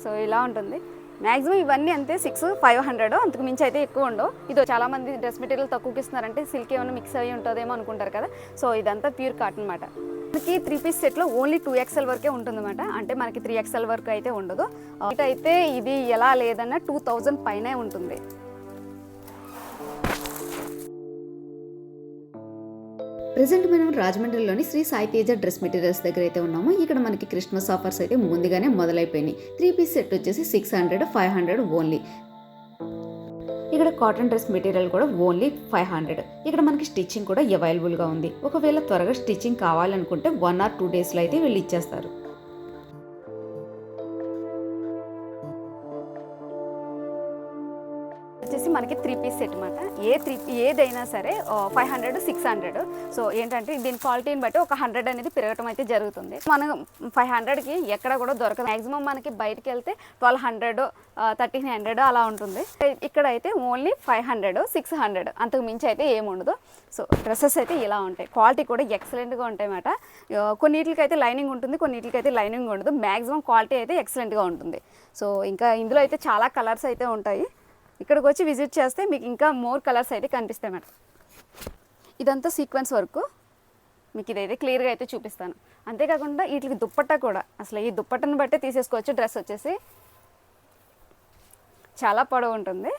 So ఇలా ఉంటుంది. Maximum ఇవన్నీ అంతే 600-500, అంతకు మించి అయితే ఎక్కువ ఉండవు. ఇది చాలామంది డ్రెస్ మెటీరియల్ తక్కువకి ఇస్తున్నారంటే సిల్క్ ఏమైనా మిక్స్ అయ్యి ఉంటుందేమో అనుకుంటారు కదా. సో ఇదంతా ప్యూర్ కాటన్ అనమాట. మనకి 3 పీస్ సెట్లో ఓన్లీ 2XL వరకే ఉంటుందన్నమాట. అంటే మనకి 3XL వరకు అయితే ఉండదు. అయితే ఇది ఎలా లేదన్నా 2000 పైనే ఉంటుంది. ప్రెజెంట్ మనం రాజమండ్రిలోని శ్రీ సాయి తేజ డ్రెస్ మెటీరియల్స్ దగ్గర అయితే ఉన్నాము. ఇక్కడ మనకి క్రిస్మస్ ఆఫర్స్ అయితే ముందుగానే మొదలైపోయినాయి. 3 పీస్ సెట్ వచ్చేసి 600-500 ఓన్లీ. ఇక్కడ కాటన్ డ్రెస్ మెటీరియల్ కూడా ఓన్లీ 500. ఇక్కడ మనకి స్టిచ్చింగ్ కూడా అవైలబుల్గా ఉంది. ఒకవేళ త్వరగా స్టిచ్చింగ్ కావాలనుకుంటే 1 or 2 డేస్లో అయితే వీళ్ళు ఇచ్చేస్తారు. వచ్చేసి మనకి 3 పీస్ సెట్ అనమాట. ఏదైనా సరే 500-600. సో ఏంటంటే దీని క్వాలిటీని బట్టి ఒక 100 అనేది పెరగటం అయితే జరుగుతుంది. మనం 500కి ఎక్కడ కూడా దొరకదు. మ్యాక్సిమం మనకి బయటకు వెళ్తే 1200-1300 అలా ఉంటుంది. ఇక్కడ అయితే ఓన్లీ 500-600, అంతకు మించి అయితే ఏముండదు. సో డ్రెస్సెస్ అయితే ఇలా ఉంటాయి. క్వాలిటీ కూడా ఎక్సలెంట్గా ఉంటాయి అన్నమాట. కొన్నిటికి అయితే లైనింగ్ ఉంటుంది, కొన్నిటికి అయితే లైనింగ్ ఉండదు. మ్యాక్సిమం క్వాలిటీ అయితే ఎక్సలెంట్గా ఉంటుంది. సో ఇంకా ఇందులో అయితే చాలా కలర్స్ అయితే ఉంటాయి. ఇక్కడికి వచ్చి విజిట్ చేస్తే మీకు ఇంకా మోర్ కలర్స్ అయితే కనిపిస్తాయి మేడం. ఇదంతా సీక్వెన్స్ వర్క్, మీకు ఇదైతే క్లియర్గా అయితే చూపిస్తాను. అంతేకాకుండా వీటికి దుప్పట్టా కూడా, అసలు ఈ దుప్పట్టను బట్టే తీసేసుకోవచ్చు. డ్రెస్ వచ్చేసి చాలా పొడవు ఉంటుంది,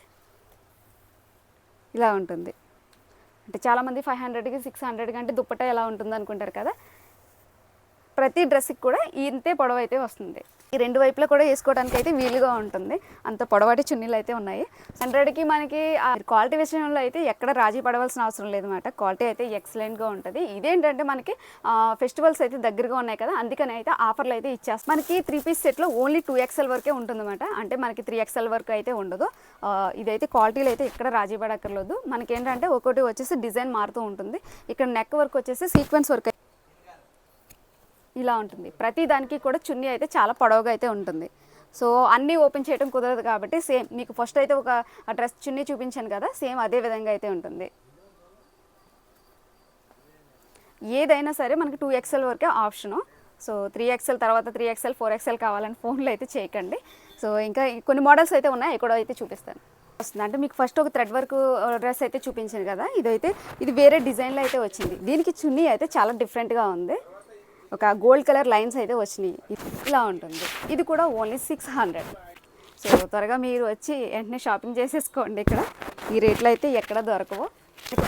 ఇలా ఉంటుంది. అంటే చాలామంది 500-600 అంటే దుప్పట్టా ఎలా ఉంటుంది అనుకుంటారు కదా. ప్రతి డ్రెస్కి కూడా ఇంతే పొడవు అయితే వస్తుంది. ఈ 2 వైపులా కూడా వేసుకోవడానికి అయితే వీలుగా ఉంటుంది. అంత పొడవాటి చున్నీలు అయితే ఉన్నాయి. 100కి మనకి క్వాలిటీ విషయంలో అయితే ఎక్కడ రాజీ పడవలసిన అవసరం లేదన్నమాట. క్వాలిటీ అయితే ఎక్సలెంట్గా ఉంటుంది. ఇదేంటంటే మనకి ఫెస్టివల్స్ అయితే దగ్గరగా ఉన్నాయి కదా, అందుకని అయితే ఆఫర్లు అయితే ఇచ్చేస్తాం. మనకి 3 పీస్ సెట్లో ఓన్లీ 2XL వరకే ఉంటుందన్నమాట. అంటే మనకి 3XL వరకు అయితే ఉండదు. ఇదైతే క్వాలిటీలో అయితే ఎక్కడ రాజీ పడక్కర్లేదు. మనకి ఏంటంటే ఒకటి వచ్చేసి డిజైన్ మారుతూ ఉంటుంది. ఇక్కడ నెక్ వర్క్ వచ్చేసి సీక్వెన్స్ వర్క్ ఇలా ఉంటుంది. ప్రతి దానికి కూడా చున్నీ అయితే చాలా పొడవుగా అయితే ఉంటుంది. సో అన్నీ ఓపెన్ చేయడం కుదరదు కాబట్టి సేమ్ మీకు ఫస్ట్ అయితే ఒక డ్రెస్ చున్నీ చూపించాను కదా, సేమ్ అదే విధంగా అయితే ఉంటుంది. ఏదైనా సరే మనకి 2XL వరకే ఆప్షను. సో 3XL తర్వాత 3XL 4XL కావాలని ఫోన్లో అయితే చేయకండి. సో ఇంకా కొన్ని మోడల్స్ అయితే ఉన్నాయి, ఇక్కడ అయితే చూపిస్తాను. వస్తుంది అంటే మీకు ఫస్ట్ ఒక థ్రెడ్ వర్క్ డ్రెస్ అయితే చూపించాను కదా, ఇది వేరే డిజైన్లో అయితే వచ్చింది. దీనికి చున్నీ అయితే చాలా డిఫరెంట్గా ఉంది. ఒక గోల్డ్ కలర్ లైన్స్ అయితే వచ్చినాయి, ఇలా ఉంటుంది. ఇది కూడా ఓన్లీ 600. సో త్వరగా మీరు వచ్చి వెంటనే షాపింగ్ చేసేసుకోండి. ఇక్కడ ఈ రేట్లో అయితే ఎక్కడ దొరకవు.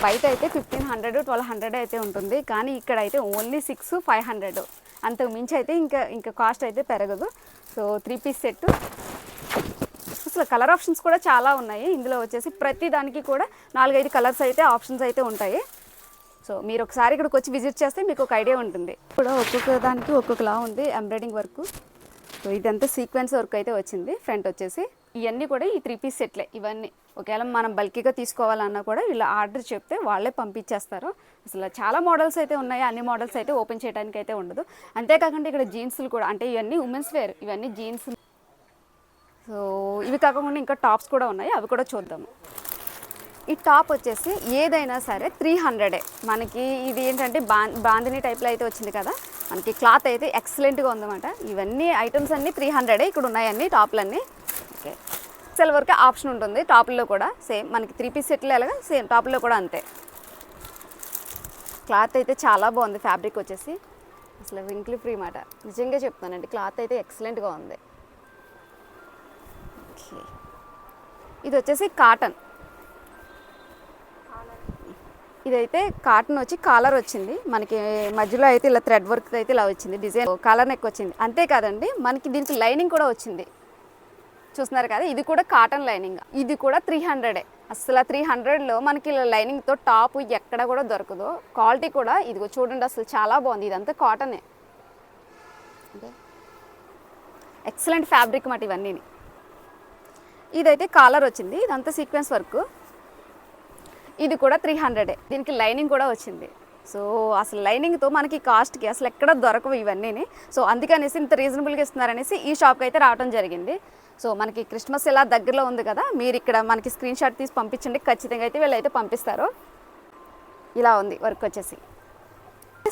బయట అయితే 1500-1200 అయితే ఉంటుంది, కానీ ఇక్కడ అయితే ఓన్లీ 600-500, అంతకు మించి అయితే ఇంకా కాస్ట్ అయితే పెరగదు. So 3 piece set. అసలు కలర్ ఆప్షన్స్ కూడా చాలా ఉన్నాయి. ఇందులో వచ్చేసి ప్రతి దానికి కూడా 4-5 కలర్స్ అయితే ఆప్షన్స్ అయితే ఉంటాయి. సో మీరు ఒకసారి ఇక్కడికి వచ్చి విజిట్ చేస్తే మీకు ఒక ఐడియా ఉంటుంది. కూడా ఒక్కొక్క దానికి ఒక్కొక్కలా ఉంది ఎంబ్రాయిడింగ్ వర్క్. సో ఇదంతా సీక్వెన్స్ వర్క్ అయితే వచ్చింది. ఫ్రంట్ వచ్చేసి ఇవన్నీ కూడా ఈ 3 పీస్ సెట్లే. ఇవన్నీ ఒకవేళ మనం బల్కీగా తీసుకోవాలన్నా కూడా వీళ్ళు ఆర్డర్ చెప్తే వాళ్ళే పంపించేస్తారు. అసలు చాలా మోడల్స్ అయితే ఉన్నాయి. అన్ని మోడల్స్ అయితే ఓపెన్ చేయడానికి అయితే ఉండదు. అంతేకాకుండా ఇక్కడ జీన్స్లు కూడా, అంటే ఇవన్నీ ఉమెన్స్ వేర్, ఇవన్నీ జీన్స్. సో ఇవి కాకుండా ఇంకా టాప్స్ కూడా ఉన్నాయి, అవి కూడా చూద్దాము. ఈ టాప్ వచ్చేసి ఏదైనా సరే 300. మనకి ఇది ఏంటంటే బాందిని టైప్లో అయితే వచ్చింది కదా, మనకి క్లాత్ అయితే ఎక్సలెంట్గా ఉందన్నమాట. ఇవన్నీ ఐటమ్స్ అన్నీ 300 ఇక్కడ ఉన్నాయన్నీ టాప్లన్నీ. ఓకే, XL వరకే ఆప్షన్ ఉంటుంది టాప్లో కూడా. సేమ్ మనకి 3 పీస్ సెట్లు ఎలాగా సేమ్ టాప్లో కూడా అంతే. క్లాత్ అయితే చాలా బాగుంది. ఫ్యాబ్రిక్ వచ్చేసి అసలు వింక్లీ ఫ్రీ మాట, నిజంగా చెప్తానండి. క్లాత్ అయితే ఎక్సలెంట్గా ఉంది. ఓకే, ఇది వచ్చేసి కాటన్. ఇదైతే కాటన్ వచ్చి కాలర్ వచ్చింది మనకి. మధ్యలో అయితే ఇలా థ్రెడ్ వర్క్ అయితే ఇలా వచ్చింది, డిజైన్ కాలర్ నెక్ వచ్చింది. అంతేకాదండి మనకి దీనికి లైనింగ్ కూడా వచ్చింది, చూస్తున్నారు కదా. ఇది కూడా కాటన్ లైనింగ్. ఇది కూడా 300. అసలు 300లో మనకి లైనింగ్తో టాప్ ఎక్కడ కూడా దొరకదు. క్వాలిటీ కూడా ఇదిగో చూడండి, అసలు చాలా బాగుంది. ఇదంతా కాటనే, ఎక్సలెంట్ ఫ్యాబ్రిక్ మాట ఇవన్నీ. ఇదైతే కాలర్ వచ్చింది, ఇదంతా సీక్వెన్స్ వర్క్. ఇది కూడా 300. దీనికి లైనింగ్ కూడా వచ్చింది. సో అసలు లైనింగ్తో మనకి కాస్ట్కి అసలు ఎక్కడ దొరకవు ఇవన్నీ. సో అందుకనేసి ఇంత రీజనబుల్గా ఇస్తున్నారనేసి ఈ షాప్కి అయితే రావడం జరిగింది. సో మనకి క్రిస్మస్ ఇలా దగ్గరలో ఉంది కదా, మీరు ఇక్కడ మనకి స్క్రీన్ షాట్ తీసి పంపించండి, ఖచ్చితంగా అయితే వీళ్ళు అయితే పంపిస్తారు. ఇలా ఉంది వర్క్ వచ్చేసి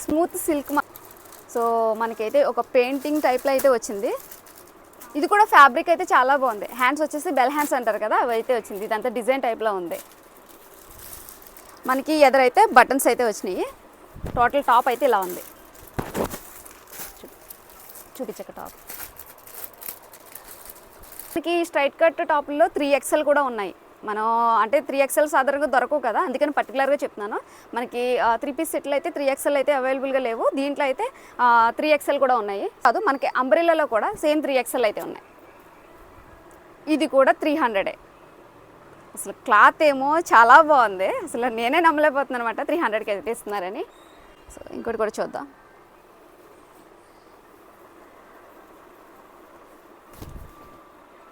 స్మూత్ సిల్క్. సో మనకైతే ఒక పెయింటింగ్ టైప్లో అయితే వచ్చింది. ఇది కూడా ఫ్యాబ్రిక్ అయితే చాలా బాగుంది. హ్యాండ్స్ వచ్చేసి బెల్ హ్యాండ్స్ అంటారు కదా, అవి అయితే వచ్చింది. ఇదంతా డిజైన్ టైప్లో ఉంది. మనకి ఎదురైతే బటన్స్ అయితే వచ్చినాయి. టోటల్ టాప్ అయితే ఇలా ఉంది. చూపించక టాప్ మనకి స్ట్రైట్ కట్ టాప్లో 3XL కూడా ఉన్నాయి. మనం అంటే 3XL సాధారణంగా దొరకవు కదా, అందుకని పర్టికులర్గా చెప్తున్నాను. మనకి 3 పీస్ సెట్లు అయితే 3XL అయితే అవైలబుల్గా లేవు. దీంట్లో అయితే 3XL కూడా ఉన్నాయి. కాదు, మనకి అంబ్రెల్లాలో కూడా సేమ్ 3XL అయితే ఉన్నాయి. ఇది కూడా 300. అసలు క్లాత్ ఏమో చాలా బాగుంది. అసలు నేనే నమ్మలేకపోతున్నాను అనమాట 300కి అయితే ఇస్తున్నారని. సో ఇంకోటి కూడా చూద్దాం.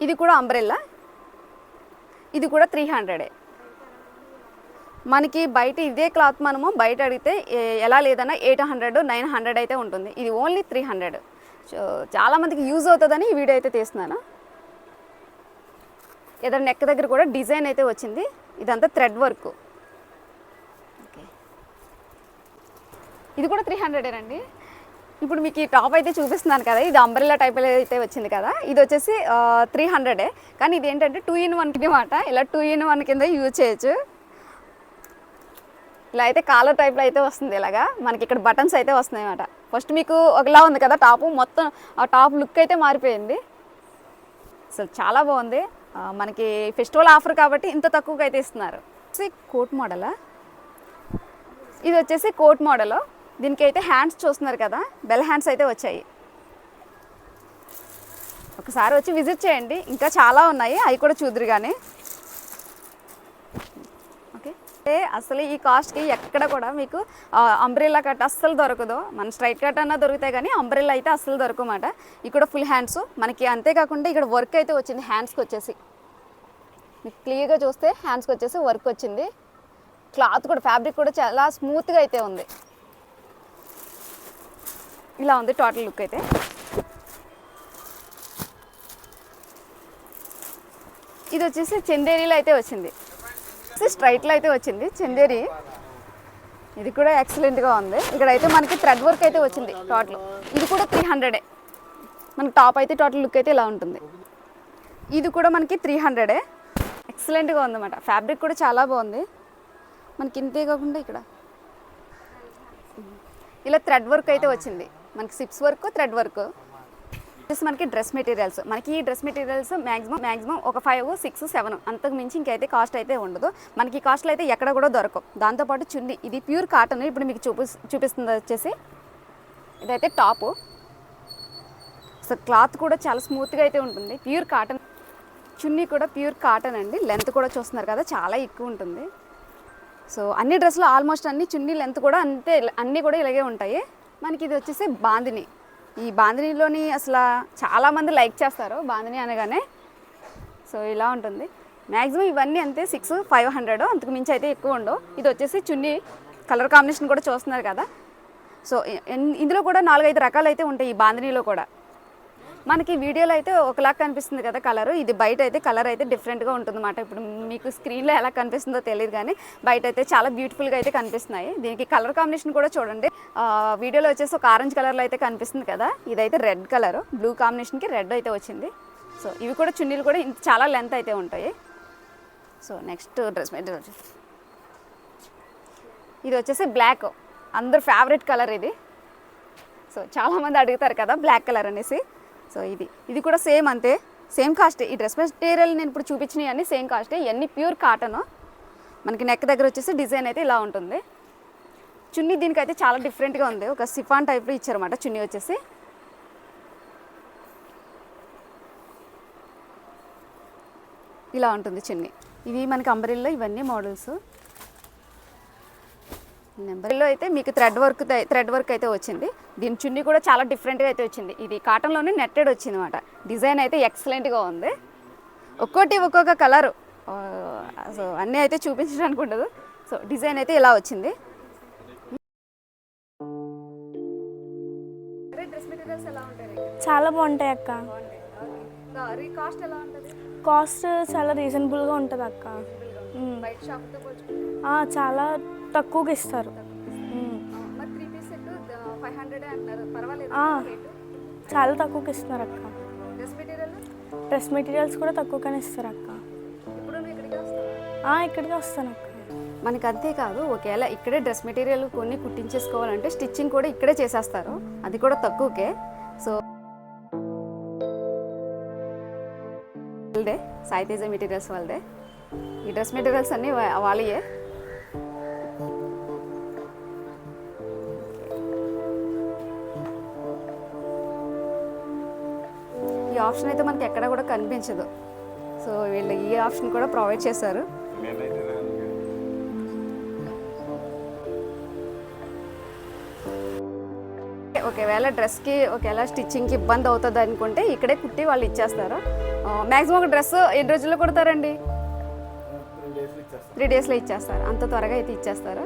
ఇది కూడా అంబ్రెల్లా, ఇది కూడా 300. మనకి బయట ఇదే క్లాత్ మనము బయట అడిగితే ఎలా లేదన్నా 800, 900 అయితే ఉంటుంది. ఇది ఓన్లీ 300. సో చాలామందికి యూజ్ అవుతుందని ఈ వీడియో అయితే తీస్తున్నాను. ఏదైనా నెక్ దగ్గర కూడా డిజైన్ అయితే వచ్చింది. ఇదంతా థ్రెడ్ వర్క్. ఓకే, ఇది కూడా 300 అండి. ఇప్పుడు మీకు ఈ టాప్ అయితే చూపిస్తున్నాను కదా, ఇది అంబ్రెల్లా టైప్ అయితే వచ్చింది కదా. ఇది వచ్చేసి 300. కానీ ఇది ఏంటంటే 2 in 1 అనమాట. ఇలా 2 in 1 కింద యూజ్ చేయొచ్చు. ఇలా అయితే కాలర్ టైప్లో అయితే వస్తుంది. ఇలాగా మనకి ఇక్కడ బటన్స్ అయితే వస్తున్నాయి అన్నమాట. ఫస్ట్ మీకు ఒకలా ఉంది కదా టాపు, మొత్తం ఆ టాప్ లుక్ అయితే మారిపోయింది. అసలు చాలా బాగుంది. మనకి ఫెస్టివల్ ఆఫర్ కాబట్టి ఇంత తక్కువగా అయితే ఇస్తున్నారు. కోట్ మోడలా, ఇది వచ్చేసి కోట్ మోడల్. దీనికి అయితే హ్యాండ్స్ చూస్తున్నారు కదా, బెల్ హ్యాండ్స్ అయితే వచ్చాయి. ఒకసారి వచ్చి విజిట్ చేయండి, ఇంకా చాలా ఉన్నాయి, అవి కూడా చూద్దరు కానీ. ఓకే, అసలు ఈ కాస్ట్కి ఎక్కడ కూడా మీకు అంబ్రెల్లా కట్ అస్సలు దొరకదు. మన స్ట్రైట్ కట్ అన్నా దొరుకుతాయి కానీ అంబ్రెల్లా అయితే అస్సలు దొరకమాట. ఇక్కడ ఫుల్ హ్యాండ్స్ మనకి, అంతేకాకుండా ఇక్కడ వర్క్ అయితే వచ్చింది. హ్యాండ్స్కి వచ్చేసి మీకు క్లియర్గా చూస్తే హ్యాండ్స్కి వచ్చేసి వర్క్ వచ్చింది. క్లాత్ కూడా ఫ్యాబ్రిక్ కూడా చాలా స్మూత్గా అయితే ఉంది. ఇలా ఉంది టోటల్ లుక్ అయితే. ఇది వచ్చేసి చందేరీలో అయితే వచ్చింది, స్ట్రైట్లో అయితే వచ్చింది చందేరి. ఇది కూడా ఎక్సలెంట్గా ఉంది. ఇక్కడ అయితే మనకి థ్రెడ్ వర్క్ అయితే వచ్చింది టోటల్. ఇది కూడా 300. మనకి టాప్ అయితే టోటల్ లుక్ అయితే ఇలా ఉంటుంది. ఇది కూడా మనకి 300. ఎక్సలెంట్గా ఉందన్నమాట. ఫ్యాబ్రిక్ కూడా చాలా బాగుంది. మనకి ఇంతే కాకుండా ఇక్కడ ఇలా థ్రెడ్ వర్క్ అయితే వచ్చింది. మనకి సిప్స్ వర్క్, థ్రెడ్ వర్క్. మనకి డ్రెస్ మెటీరియల్స్, మనకి ఈ డ్రెస్ మెటీరియల్స్ మ్యాక్సిమం ఒక 5, 6, 7 అంతకు మించి ఇంకైతే కాస్ట్ అయితే ఉండదు. మనకి కాస్ట్లో అయితే ఎక్కడ కూడా దొరకవు. దాంతోపాటు చున్నీ, ఇది ప్యూర్ కాటన్. ఇప్పుడు మీకు చూపిస్తుంది వచ్చేసి ఇదైతే టాపు. సో క్లాత్ కూడా చాలా స్మూత్గా అయితే ఉంటుంది. Pure cotton. చున్నీ కూడా ప్యూర్ కాటన్ అండి. లెంత్ కూడా చూస్తున్నారు కదా, చాలా ఎక్కువ ఉంటుంది. సో అన్ని డ్రెస్సులు ఆల్మోస్ట్ అన్ని చున్నీ లెంత్ కూడా అంతే, అన్నీ కూడా ఇలాగే ఉంటాయి. మనకి ఇది వచ్చేసి బాందిని. ఈ బాందినీలోని అసలు చాలామంది లైక్ చేస్తారు బాందిని అనగానే. సో ఇలా ఉంటుంది. మ్యాక్సిమం ఇవన్నీ అంతే 600, 500 అంతకు మించి అయితే ఎక్కువ ఉండవు. ఇది వచ్చేసి చున్నీ కలర్ కాంబినేషన్ కూడా చూస్తున్నారు కదా. సో ఇందులో కూడా 4-5 రకాలు అయితే ఉంటాయి ఈ బాందినీలో కూడా. మనకి వీడియోలో అయితే ఒకలాగా కనిపిస్తుంది కదా కలరు, ఇది బయట అయితే కలర్ అయితే డిఫరెంట్గా ఉంటుంది అన్నమాట. ఇప్పుడు మీకు స్క్రీన్లో ఎలా కనిపిస్తుందో తెలియదు కానీ బయట అయితే చాలా బ్యూటిఫుల్గా అయితే కనిపిస్తున్నాయి. దీనికి కలర్ కాంబినేషన్ కూడా చూడండి. వీడియోలో వచ్చేసి ఒక ఆరెంజ్ కలర్లో అయితే కనిపిస్తుంది కదా, ఇదైతే రెడ్ కలరు, బ్లూ కాంబినేషన్కి రెడ్ అయితే వచ్చింది. సో ఇవి కూడా చున్నీలు కూడా చాలా లెంత్ అయితే ఉంటాయి. సో నెక్స్ట్ డ్రెస్ మెటీరియల్ ఇది వచ్చేసి బ్లాక్, అందరు ఫేవరెట్ కలర్ ఇది. సో చాలామంది అడుగుతారు కదా బ్లాక్ కలర్ అనేసి. సో ఇది కూడా సేమ్ అంతే, సేమ్ కాస్టే. ఈ డ్రెస్ మెటీరియల్ నేను ఇప్పుడు చూపించినవి అన్నీ సేమ్ కాస్టే. ఇవన్నీ ప్యూర్ కాటన్. మనకి నెక్ దగ్గర వచ్చేసి డిజైన్ అయితే ఇలా ఉంటుంది. చున్నీ దీనికైతే చాలా డిఫరెంట్గా ఉంది, ఒక సిఫాన్ టైప్లో ఇచ్చారన్నమాట చున్నీ వచ్చేసి. ఇలా ఉంటుంది చున్నీ. ఇవి మనకి అంబ్రెల్లా, ఇవన్నీ మోడల్స్. నెంబర్లో అయితే మీకు థ్రెడ్ వర్క్ అయితే వచ్చింది. దీని చున్నీ కూడా చాలా డిఫరెంట్గా అయితే వచ్చింది. ఇది కాటన్లోనే నెట్టెడ్ వచ్చింది అనమాట. డిజైన్ అయితే ఎక్సలెంట్గా ఉంది. ఒక్కొక్క కలరు. సో అన్నీ అయితే చూపించడానికి ఉండదు. సో డిజైన్ అయితే ఇలా వచ్చింది. డ్రెస్ మెటీరియల్స్ ఎలా ఉంటాయి? చాలా బాగుంటాయి అక్క. కాస్ట్ ఎలా ఉంటుంది? కాస్ట్ చాలా రీజనబుల్గా ఉంటుంది అక్క. బయట షాప్తో చాలా తక్కువగా ఇస్తారు. మరి 3 పీస్ సెట్ 500 అంటారు, పర్వాలేదు. చాలా తక్కువకి ఇస్తున్నారు అక్క. డ్రెస్ మెటీరియల్ డ్రెస్ మెటీరియల్స్ కూడా తక్కువగానే ఇస్తారు అక్క. ఇప్పుడు నువ్వు ఇక్కడికి వస్తావా? ఇక్కడికే వస్తాను అక్క. మనకి అంతేకాదు, ఒకవేళ ఇక్కడే డ్రెస్ మెటీరియల్ కొన్ని కుట్టించేసుకోవాలంటే స్టిచ్చింగ్ కూడా ఇక్కడే చేసేస్తారు, అది కూడా తక్కువకే. సో వాళ్ళదే, సాయి తేజ మెటీరియల్స్ వాళ్ళదే. ఈ డ్రెస్ మెటీరియల్స్ అన్నీ వాళ్ళయే. ఈ ఆప్షన్ అయితే మనకి ఎక్కడ కూడా కనిపించదు. సో వీళ్ళు ఈ ఆప్షన్ కూడా ప్రొవైడ్ చేశారు. ఒకవేళ డ్రెస్కి ఒకవేళ స్టిచ్చింగ్కి ఇబ్బంది అవుతుంది అనుకుంటే ఇక్కడే కుట్టి వాళ్ళు ఇచ్చేస్తారు. మ్యాక్సిమం ఒక డ్రెస్ ఎన్ని రోజుల్లో కుడతారండి? 3 డేస్లో ఇచ్చేస్తారు. అంత త్వరగా అయితే ఇచ్చేస్తారు.